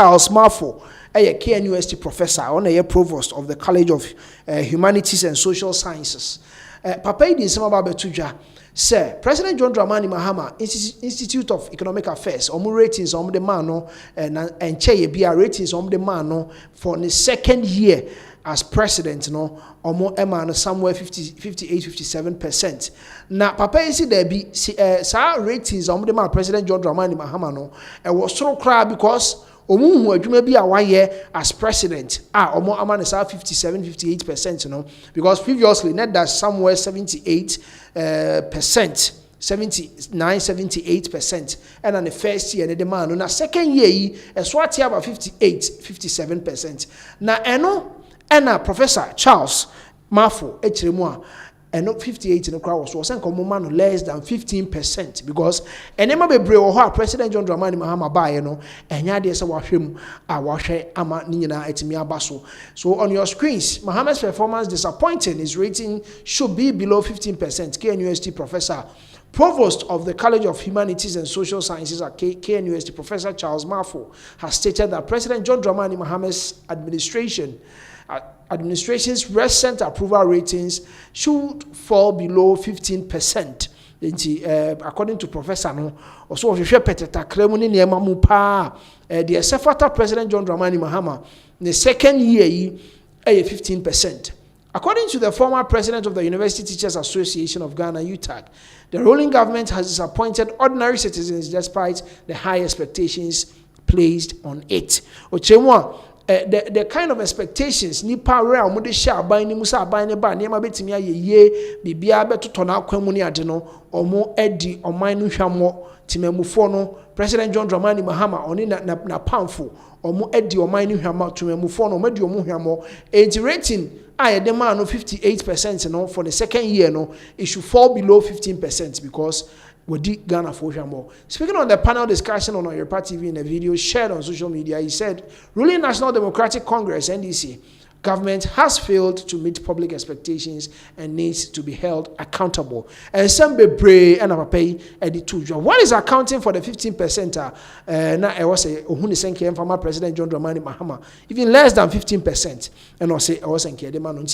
Charles Marfo, a KNUST professor, on a provost of the College of Humanities and Social Sciences. Papa in some about Betuja, Sir, President John Dramani Mahama, Institute of Economic Affairs, omu ratings on the man and Cheye Bia ratings on the man for the second year as president, omu emano somewhere 58-57%. Now, Papa is there be ratings on the man President John Dramani Mahama no, and was so cry because omu hu adwuma bi a waye as president omo amana sa 57-58%, because previously net that somewhere 78%, 79-78%, and on the first year the man na second year swat about 58-57%. na ena Professor Charles Marfo echiremu and not 58 in the crowd was common less than 15%, because enema bebre or President John Dramani Mahama buy and yadi sa washim washe ama nina etimia baso. So on your screens, Mahama's performance disappointing. His rating should be below 15%. KNUST professor, provost of the College of Humanities and Social Sciences at KNUST, Professor Charles Marfo, has stated that President John Dramani Mahama's administration's recent approval ratings should fall below 15%. According to Professor no, also the Sefata President John Dramani Mahama, the second year 15%. According to the former president of the University Teachers Association of Ghana, UTAG, the ruling government has disappointed ordinary citizens despite the high expectations placed on it. The kind of expectations nipa re amode sha ban ni musa ban ne ba niam betimi ayeye bibia betoto na akwamu ni ade no omo edi oman no hwamo timamufo no President John Dramani Mahama oni na pamfo omo edi oman no hwamo timamufo no medi omo hwamo enti rating the man no 58% for the second year it should fall below 15%, because we did Ghana for more. Speaking on the panel discussion on your party TV in a video shared on social media, he said, ruling National Democratic Congress, NDC, government has failed to meet public expectations and needs to be held accountable. And some be brave and pay the two. What is accounting for the 15%? Now I was a Ohunisenke former President John Dramani Mahama, even less than 15%. And I say I was in Kedemano.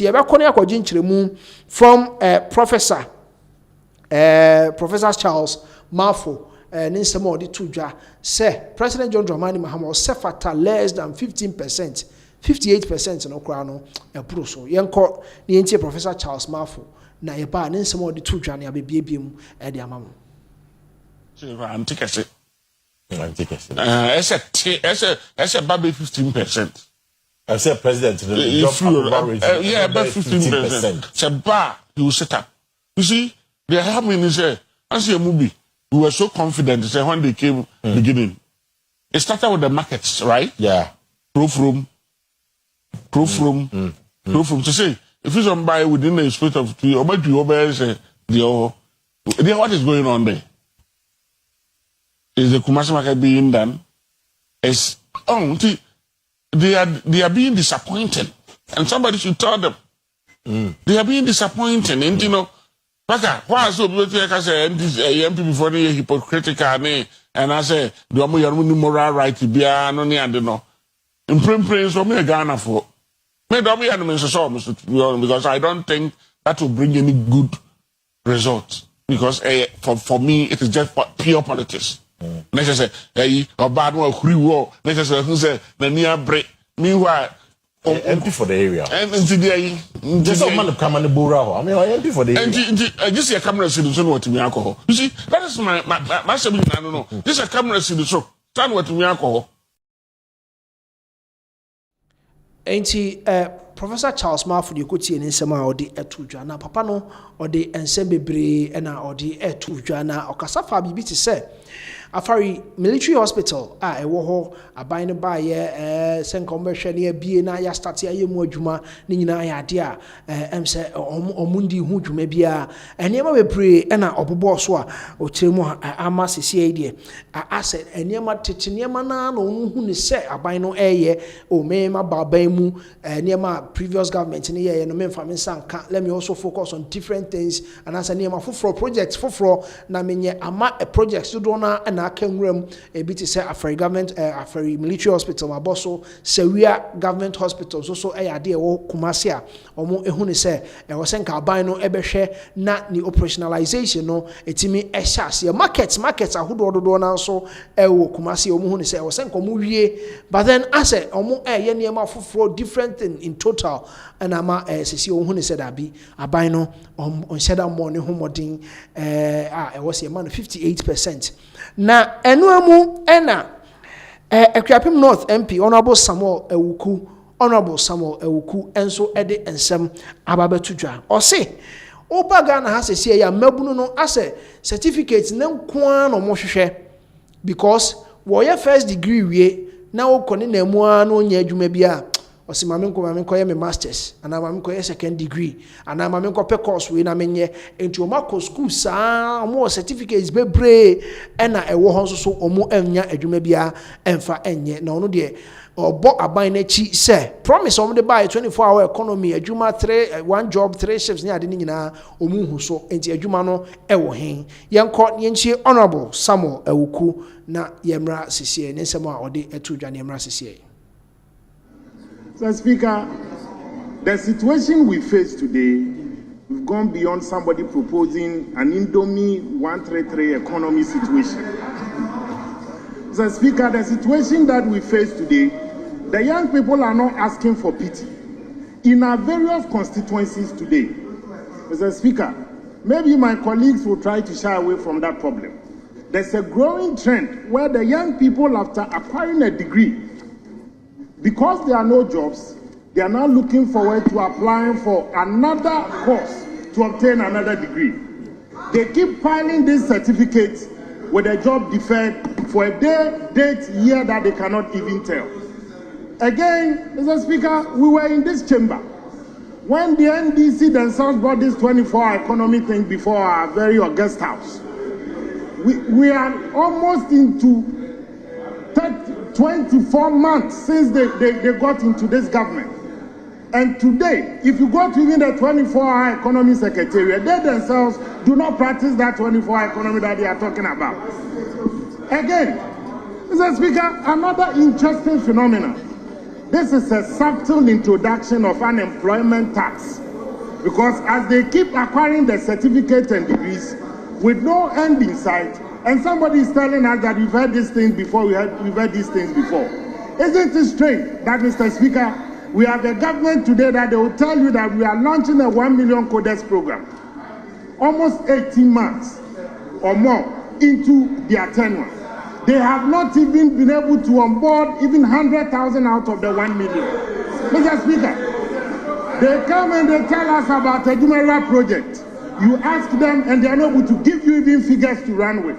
From Professor Charles Marfo, Ninsamo di Tuja, say President John Dramani Mahama was sefata less than 15%, 58% no crown a bruso. Yanko the Professor Charles Marfo, na yeba Ninsamo di Tuja ni abebium edi amamu. I'm taking it. Baby 15%. I said President, yeah, about 15%. It's a bar you set up. You see, they have me say, as a movie, we were so confident say when they came beginning. It started with the markets, right? Yeah. Proof room. To say, if you don't buy within the space of 2 or maybe you say what is going on there? Is the commercial market being done? They are being disappointed, and somebody should tell them. They are being disappointed, and why so people say MP before the hypocritical and I say do moral right to be no. In print so me Ghana for me do me because I don't think that will bring any good results, because for me it is just pure politics. Let's say or bad one free war. Let's say the near break. Meanwhile, empty for the area. And today, just a man of come and I mean, empty for the area. And just a camera solution what me alcohol. You see, that is my I don't know. Just a camera solution. Turn what me alcohol. Professor Charles Marfo de Kuti in Sema or the Etujana, Papa no, or the Ensemble or the Etujana, or Casafa Bibi to say. Afari military hospital ewo aban ba ye sen conversion ye bie na ya start ya mu adwuma ni nyina ya de a se omundi hu dwuma bia enema we pray na obobo so a o kiremu ama sisi de ase enema tete enema na hu ni se aban no o mema baban mu enema previous government ni ye no memfa mensanka. Let me also focus on different things and as enema for projects for na menye ama projects do na nyinaa ka nwuram ebi te sɛ Afari government Afari military hospital maboso Sewia government hospital so ade ɛwɔ Kumasi a ɔmo ehunu sɛ ɛwɔ sɛ nka aban no ɛbɛhwɛ na ni operationalization no etimi ɛhyɛ aseɛ markets ahodoɔ dodoɔ na nso ɛwɔ Kumasi ɔmo hunu sɛ ɛwɔ sɛ nka ɔmo wie but then asɛ ɔmo ɛyɛ nneɛma foforɔ different in total ɛna ama sisi ɔmo hunu sɛ dabi aban no ɔnhyɛ da mmɔ ne ho mmɔden ɛwɔ sɛ ɛma no 58%. Na ɛno amu ɛna Akuapem North MP Honorable Samuel Ewuku enso ɛde ensɛm ababeto dwa ɔse oba Ghana ha sɛsie ya mabunu no asɛ certificate ne nkoa no mo hwehwɛ because wɔyɛ first degree wie na wokɔ ne namua no nya adwuma bia ɔse mame nkɔ yɛ me masters ana mame nkɔ yɛ second degree ana mame nkɔ pe course we na menye enti o makɔ school saa mo certificates bebre ɛna ɛwɔ hɔ nso so ɔmo anya adwuma bia ɛmfa ɛnyɛ na ɔno de obo aban na chi say promise om de buy 24-hour economy adwuma 1 job 3 shifts ni ade ni nyina omu hu so enti adwuma no ewo hen yenko yenchie Honorable Samuel Ewuku na yemra sesie ne nsem a ode etu dwa ne yemra sesie. Mr. Speaker, the situation we face today, we've gone beyond somebody proposing an Indomie 133 economy situation. Mr. Speaker, the situation that we face today, the young people are not asking for pity. In our various constituencies today, Mr. Speaker, maybe my colleagues will try to shy away from that problem. There's a growing trend where the young people, after acquiring a degree, because there are no jobs, they are now looking forward to applying for another course to obtain another degree. They keep piling these certificates with a job deferred for a day, date, year that they cannot even tell. Again, Mr. Speaker, we were in this chamber when the NDC themselves brought this 24-hour economy thing before our very august house. We are almost into 24 months since they got into this government. And today, if you go to even the 24-hour economy secretariat, they themselves do not practice that 24-hour economy that they are talking about. Again, Mr. Speaker, another interesting phenomenon. This is a subtle introduction of unemployment tax. Because as they keep acquiring the certificates and degrees with no end in sight, and somebody is telling us that we've heard these things before, we've heard these things before. Isn't it strange that, Mr. Speaker, we have a government today that they will tell you that we are launching a 1 million codex program, almost 18 months or more into their tenure. They have not even been able to onboard even 100,000 out of the 1 million. Mr. Speaker, they come and they tell us about a Jumeirah project. You ask them and they are not able to give you even figures to run with.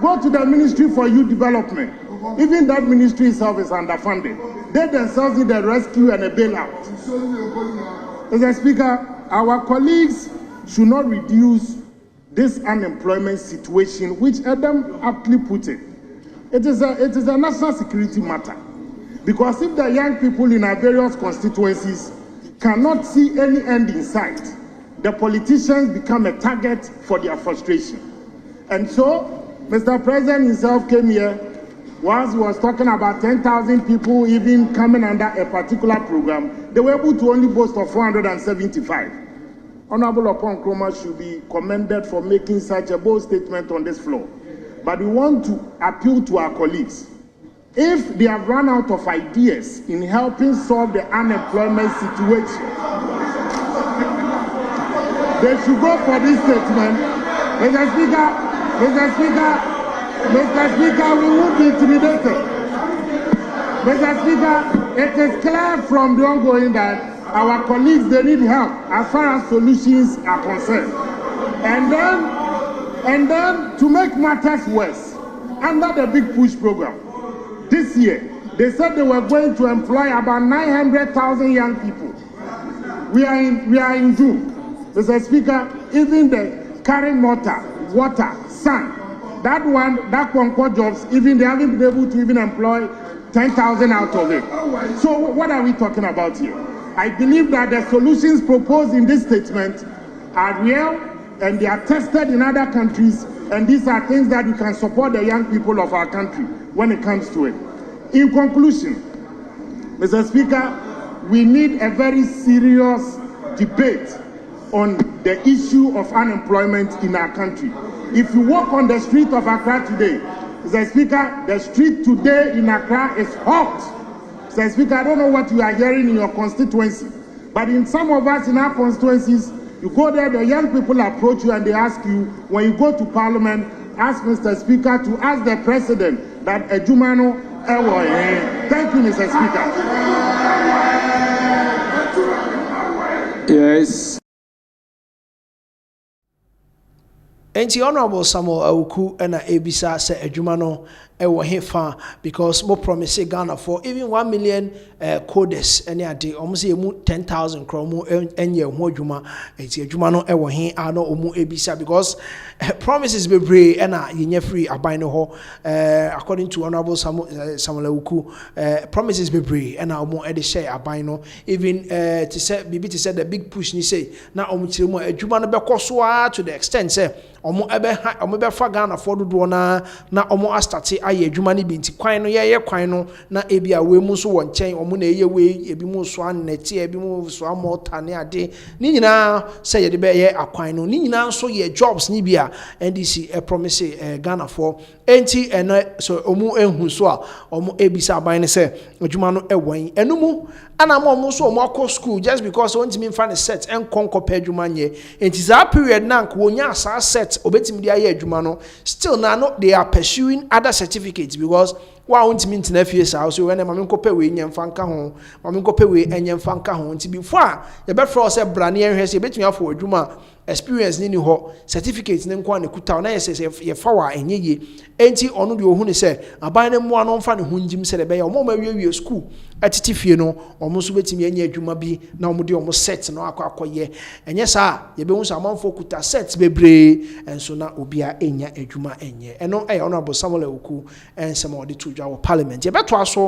Go to the Ministry for Youth Development. Even that ministry itself is underfunded. They themselves need a rescue and a bailout. Mr. Speaker, our colleagues should not reduce this unemployment situation, which Adam aptly put it. It is a national security matter. Because if the young people in our various constituencies cannot see any end in sight, the politicians become a target for their frustration. And so, Mr. President himself came here, once he was talking about 10,000 people even coming under a particular program, they were able to only boast of 475. Honorable Opon Kroma should be commended for making such a bold statement on this floor. But we want to appeal to our colleagues. If they have run out of ideas in helping solve the unemployment situation, they should go for this statement. Mr. Speaker, we won't be intimidated. Mr. Speaker, it is clear from the ongoing that our colleagues, they need help as far as solutions are concerned. And then to make matters worse, under the Big Push program, this year, they said they were going to employ about 900,000 young people. We are in June. Mr. Speaker, even the carrying water, sun, that Concord jobs, even they haven't been able to even employ 10,000 out of it. So what are we talking about here? I believe that the solutions proposed in this statement are real and they are tested in other countries, And these are things that we can support the young people of our country when it comes to it. In conclusion, Mr. Speaker, we need a very serious debate on the issue of unemployment in our country. If you walk on the street of Accra today, Mr. Speaker, the street today in Accra is hot. Mr. Speaker, I don't know what you are hearing in your constituency, but in some of us in our constituencies, you go there, the young people approach you and they ask you, when you go to Parliament, ask Mr. Speaker to ask the President that Ejumano Ewo. Thank you, Mr. Speaker. Yes. Enti Honorable Samuel Awuku and Ebisa se adwuma no ewo hefa because mo promise Ghana for even 1 million coders any ade omo se emu 10,000 kro mo enye ho adwuma enti adwuma no ewo he ano omo ebisa because promises bebre na yenye free aban no ho according to Honorable Samuel Awuku promises bebre na omo e de share aban no even to say bibi to say the big push ni say na omo kire mo adwuma no be koso to the extent say omo be fa Ghana for do na omo astarte aye adwuma ni bi nti kwan no ye kwan no na ebia we mu so won chen omo na eye we ebi mu so anete ebi mu so amota ne ade ni nyina say ye de be ye akwan no ni nyina so ye jobs ni bia NDC promise Ghana for enti so omo ehun so a omo ebisa aban ne say adwuma no ewon enumu ana mo so omo akọ school just because won timi fa ne set enkonko pa adwuma nye enti za period na nko wonya asa set obetimi dia ye adwuma no still na no they are pursuing other certificates because wa won timi ntina fie sa so when mama nko pa we nyemfa nka ho mama nko pa we enyemfa nka ho nti before ye be fro se brane enhwe se betimi afọ adwuma experience ni ho certificate ne nko na kuta na ye fa wa enye ye enti onu de ohunu se aban ne mo ano mfa ne hunjim se de be ye omo ma wie school atiti fie no omo so betimi enye adwuma bi na omo de omo set no akoye enye sa ye be hu sa amanfo kuta set bebre enso na obia enya adwuma enye eno Honorable Samuel Awuku ensema odi to dwa wo parliament ye beto aso